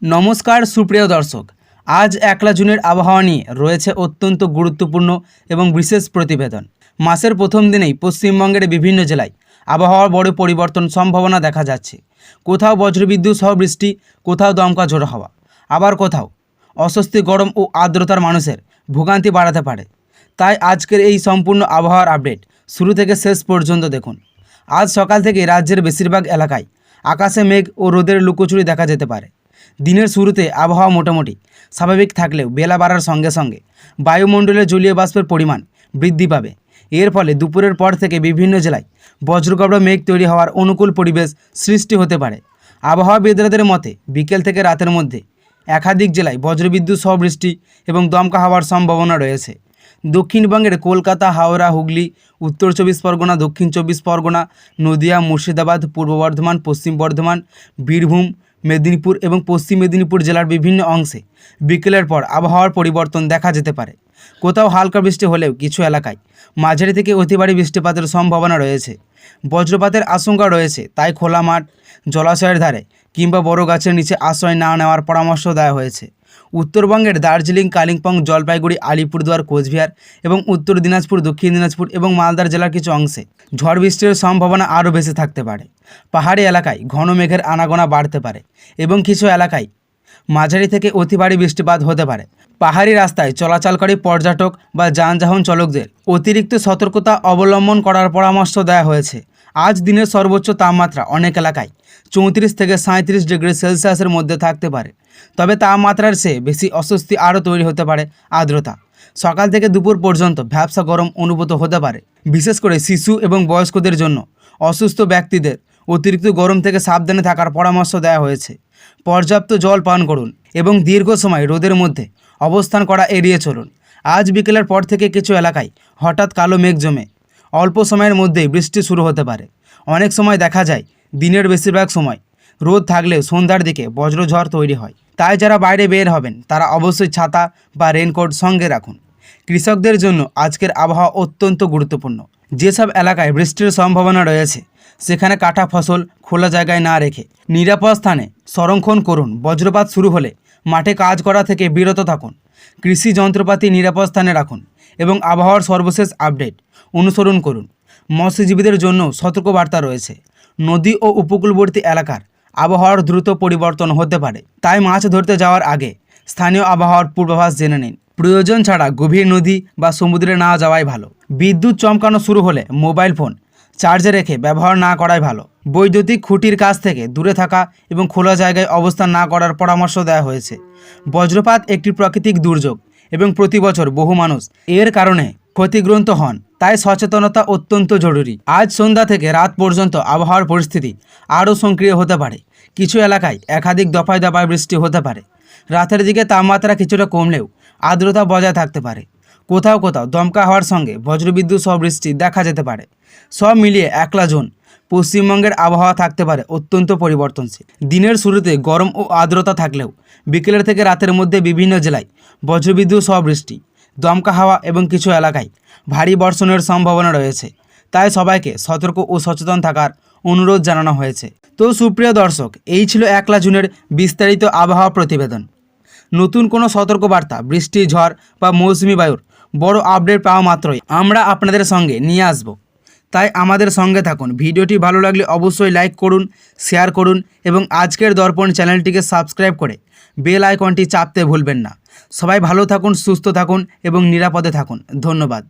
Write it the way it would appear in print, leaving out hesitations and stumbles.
নমস্কার সুপ্রিয় দর্শক, আজ 1 জুনের আবহাওয়া নিয়ে রয়েছে অত্যন্ত গুরুত্বপূর্ণ এবং বিশেষ প্রতিবেদন। মাসের প্রথম দিনেই পশ্চিমবঙ্গের বিভিন্ন জেলায় আবহাওয়ার বড় পরিবর্তন সম্ভাবনা দেখা যাচ্ছে। কোথাও বজ্রবিদ্যুৎ সহ বৃষ্টি, কোথাও দমকা ঝোড়ো হাওয়া, আবার কোথাও অস্বস্তি গরম ও আর্দ্রতার মানুষের ভোগান্তি বাড়াতে পারে। তাই আজকের এই সম্পূর্ণ আবহাওয়ার আপডেট শুরু থেকে শেষ পর্যন্ত দেখুন। আজ সকাল থেকে রাজ্যের বেশিরভাগ এলাকায় আকাশে মেঘ ও রোদের লুকোচুরি দেখা যেতে পারে। দিনের শুরুতে আবহাওয়া মোটামুটি স্বাভাবিক থাকলেও বেলা বাড়ার সঙ্গে সঙ্গে বায়ুমণ্ডলে জলীয় বাষ্পের পরিমাণ বৃদ্ধি পাবে। এর ফলে দুপুরের পর থেকে বিভিন্ন জেলায় বজ্রগর্ভ মেঘ তৈরি হওয়ার অনুকূল পরিবেশ সৃষ্টি হতে পারে। আবহাওয়াবিদদের মতে বিকেল থেকে রাতের মধ্যে একাধিক জেলায় বজ্রবিদ্যুৎ সহ বৃষ্টি এবং দমকা হওয়ার সম্ভাবনা রয়েছে। দক্ষিণবঙ্গের কলকাতা, হাওড়া, হুগলি, উত্তর 24 পরগনা, দক্ষিণ 24 পরগনা, নদিয়া, মুর্শিদাবাদ, পূর্ব বর্ধমান, পশ্চিম বর্ধমান, বীরভূম, মেদিনীপুর এবং পশ্চিম মেদিনীপুর জেলার বিভিন্ন অংশে বিকেলের পর আবহাওয়ার পরিবর্তন দেখা যেতে পারে। কোথাও হালকা বৃষ্টি হলেও কিছু এলাকায় মাঝারি থেকে অতি ভারী বৃষ্টিপাতের সম্ভাবনা রয়েছে। বজ্রপাতের আশঙ্কা রয়েছে, তাই খোলা মাঠ, জলাশয়ের ধারে কিংবা বড় গাছের নিচে আশ্রয় না নেওয়ার পরামর্শ দেওয়া হয়েছে। উত্তরবঙ্গের দার্জিলিং, কালিম্পং, জলপাইগুড়ি, আলিপুরদুয়ার, কোচবিহার এবং উত্তর দিনাজপুর, দক্ষিণ দিনাজপুর এবং মালদার জেলার কিছু অংশে ঝড় বৃষ্টির সম্ভাবনা আরও বেশি থাকতে পারে। পাহাড়ি এলাকায় ঘন মেঘের আনাগোনা বাড়তে পারে এবং কিছু এলাকায় মাঝারি থেকে অতি ভারী বৃষ্টিপাত হতে পারে। পাহাড়ি রাস্তায় চলাচলকারী পর্যটক বা যানবাহন চালকদের অতিরিক্ত সতর্কতা অবলম্বন করার পরামর্শ দেওয়া হয়েছে। আজ দিনের সর্বোচ্চ তাপমাত্রা অনেক এলাকায় 34 থেকে 37 ডিগ্রি সেলসিয়াসের মধ্যে থাকতে পারে। তবে তাপমাত্রার চেয়ে বেশি অস্বস্তি আরও তৈরি হতে পারে আর্দ্রতা। সকাল থেকে দুপুর পর্যন্ত ভ্যাপসা গরম অনুভূত হতে পারে। বিশেষ করে শিশু এবং বয়স্কদের জন্য অসুস্থ ব্যক্তিদের অতিরিক্ত গরম থেকে সাবধানে থাকার পরামর্শ দেওয়া হয়েছে। পর্যাপ্ত জল পান করুন এবং দীর্ঘ সময় রোদের মধ্যে অবস্থান করা এড়িয়ে চলুন। আজ বিকেলের পর থেকে কিছু এলাকায় হঠাৎ কালো মেঘ জমে অল্প সময়ের মধ্যেই বৃষ্টি শুরু হতে পারে। অনেক সময় দেখা যায় দিনের বেশিরভাগ সময় রোদ থাকলেও সন্ধ্যার দিকে বজ্রঝড় তৈরি হয়। তাই যারা বাইরে বের হবেন তারা অবশ্যই ছাতা বা রেনকোট সঙ্গে রাখুন। কৃষকদের জন্য আজকের আবহাওয়া অত্যন্ত গুরুত্বপূর্ণ। যেসব এলাকায় বৃষ্টির সম্ভাবনা রয়েছে সেখানে কাটা ফসল খোলা জায়গায় না রেখে নিরাপদ স্থানে সংরক্ষণ করুন। বজ্রপাত শুরু হলে মাঠে কাজ করা থেকে বিরত থাকুন। কৃষি যন্ত্রপাতি নিরাপদ স্থানে রাখুন এবং আবহাওয়ার সর্বশেষ আপডেট অনুসরণ করুন। মৎস্যজীবীদের জন্য সতর্কবার্তা রয়েছে। নদী ও উপকূলবর্তী এলাকার আবহাওয়ার দ্রুত পরিবর্তন হতে পারে, তাই মাছ ধরতে যাওয়ার আগে স্থানীয় আবহাওয়ার পূর্বাভাস জেনে নিন। প্রয়োজন ছাড়া গভীর নদী বা সমুদ্রে না যাওয়াই ভালো। বিদ্যুৎ চমকানো শুরু হলে মোবাইল ফোন চার্জে রেখে ব্যবহার না করাই ভালো। বৈদ্যুতিক খুঁটির কাছ থেকে দূরে থাকা এবং খোলা জায়গায় অবস্থান না করার পরামর্শ দেওয়া হয়েছে। বজ্রপাত একটি প্রাকৃতিক দুর্যোগ এবং প্রতি বছর বহু মানুষ এর কারণে ক্ষতিগ্রস্ত হন, তাই সচেতনতা অত্যন্ত জরুরি। আজ সন্ধ্যা থেকে রাত পর্যন্ত আবহাওয়ার পরিস্থিতি আরও সক্রিয় হতে পারে। কিছু এলাকায় একাধিক দফায় দফায় বৃষ্টি হতে পারে। রাতের দিকে তাপমাত্রা কিছুটা কমলেও আর্দ্রতা বজায় থাকতে পারে। কোথাও কোথাও দমকা হওয়ার সঙ্গে বজ্রবিদ্যুৎ সহ বৃষ্টি দেখা যেতে পারে। সব মিলিয়ে 1 জুন পশ্চিমবঙ্গের আবহাওয়া থাকতে পারে অত্যন্ত পরিবর্তনশীল। দিনের শুরুতে গরম ও আর্দ্রতা থাকলেও বিকেলের থেকে রাতের মধ্যে বিভিন্ন জেলায় বজ্রবিদ্যুৎ সহ বৃষ্টি, দমকা হাওয়া এবং কিছু এলাকায় ভারী বর্ষণের সম্ভাবনা রয়েছে। তাই সবাইকে সতর্ক ও সচেতন থাকার অনুরোধ জানানো হয়েছে। তো সুপ্রিয় দর্শক, এই ছিল 1 জুনের বিস্তারিত আবহাওয়া প্রতিবেদন। নতুন কোনো সতর্কবার্তা, বৃষ্টি, ঝড় বা মৌসুমি বায়ুর বড় আপডেট পাওয়া মাত্রই আমরা আপনাদের সঙ্গে নিয়ে আসব। তাই আমাদের সঙ্গে থাকুন। ভিডিওটি ভালো লাগলে অবশ্যই লাইক করুন, শেয়ার করুন এবং আজকের দর্পণ চ্যানেলটিকে সাবস্ক্রাইব করে বেল আইকনটি চাপতে ভুলবেন না। সবাই ভালো থাকুন, সুস্থ থাকুন এবং নিরাপদে থাকুন। ধন্যবাদ।